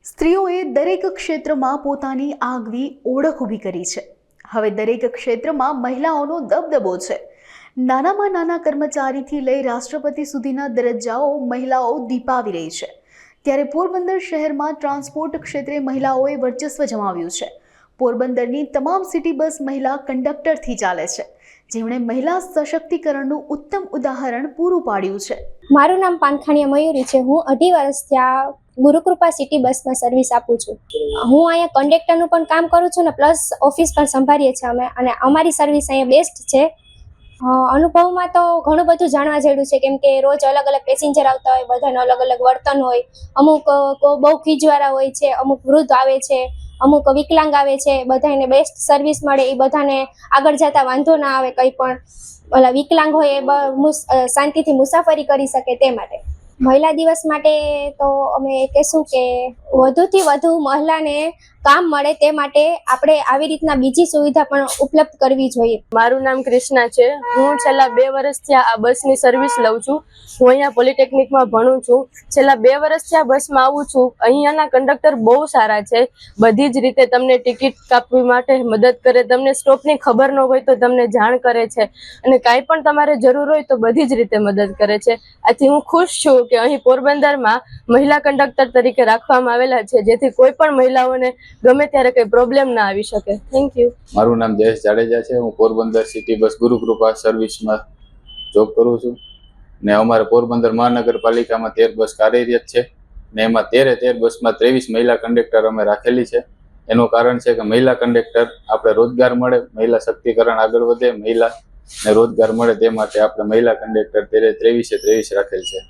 સ્ત્રીઓએ દરેક ક્ષેત્રમાં પોતાની આગવી ઓળખ ઊભી કરી છે. હવે દરેક ક્ષેત્રમાં મહિલાઓનો દબદબો છે. નાનામાં નાના કર્મચારીથી લઈ રાષ્ટ્રપતિ સુધીના દરજ્જાઓ મહિલાઓ દીપાવી રહી છે. ત્યારે પોરબંદર શહેરમાં ટ્રાન્સપોર્ટ ક્ષેત્રે મહિલાઓએ વર્ચસ્વ જમાવ્યું છે. પોરબંદરની તમામ સિટી બસ મહિલા કંડક્ટરથી ચાલે છે, જેમણે મહિલા સશક્તિકરણનું ઉત્તમ ઉદાહરણ પૂરું પાડ્યું છે. મારું નામ પાનખાણીયા મયુરી છે. હું 2.5 વર્ષથી આ ગુરુકૃપા સિટી બસમાં સર્વિસ આપું છું. હું અહીંયા કંડક્ટરનું પણ કામ કરું છું ને પ્લસ ઓફિસ પણ સંભાળીએ છીએ અમે, અને અમારી સર્વિસ અહીંયા બેસ્ટ છે. અનુભવમાં તો ઘણું બધું જાણવા જેવું છે, કેમ કે રોજ અલગ અલગ પેસેન્જર આવતા હોય, બધાનું અલગ અલગ વર્તન હોય. અમુક બહુ ખીજવાળા હોય છે, અમુક વૃદ્ધ આવે છે, અમુક વિકલાંગ આવે છે. બધાને બેસ્ટ સર્વિસ મળે, એ બધાને આગળ જતા વાંધો ના આવે. કંઈ પણ ઓલા વિકલાંગ હોય એ શાંતિથી મુસાફરી કરી શકે તે માટે. મહિલા દિવસ માટે તો અમે કહેશું કે વધુથી વધુ મહિલાને કામ મળે તે માટે આપણે આવી રીતના બીજી સુવિધા પણ ઉપલબ્ધ કરવી જોઈએ. મારું નામ કૃષ્ણા છે. હું છેલ્લા 2 વર્ષથી આ બસની સર્વિસ લઉં છું. હું અહીંયા પોલિટેકનિકમાં ભણું છું. છેલ્લા 2 વર્ષથી આ બસમાં આવું છું. અહીંયાના કંડક્ટર બહુ સારા છે. બધી જ રીતે તમને ટિકિટ કાપવી માટે મદદ કરે, તમને સ્ટોપની ખબર ન હોય તો તમને જાણ કરે છે, અને કાંઈ પણ તમારે જરૂર હોય તો બધી જ રીતે મદદ કરે છે. આથી હું ખુશ છું કે અહીં પોરબંદરમાં મહિલા કંડક્ટર તરીકે રાખવામાં આવેલા છે, જેથી કોઈ પણ મહિલાઓને ગમે ત્યારે કંઈ પ્રોબ્લેમ ના આવી શકે. Thank you. મારું નામ જયેશ જાડેજા છે. હું પોરબંદર સિટી બસ ગુરુકૃપા સર્વિસમાં જોબ કરું છું, ને અમારે પોરબંદર મહાનગરપાલિકામાં 13 બસ કાર્યરત છે, ને એમાં 13 બસમાં 23 મહિલા કંડક્ટર અમે રાખેલી છે. એનું કારણ છે કે મહિલા કંડક્ટર આપણે રોજગાર મળે, મહિલા શક્તિકરણ આગળ વધે, મહિલાને રોજગાર મળે, તે માટે આપણે મહિલા કંડક્ટર 23 રાખેલ છે.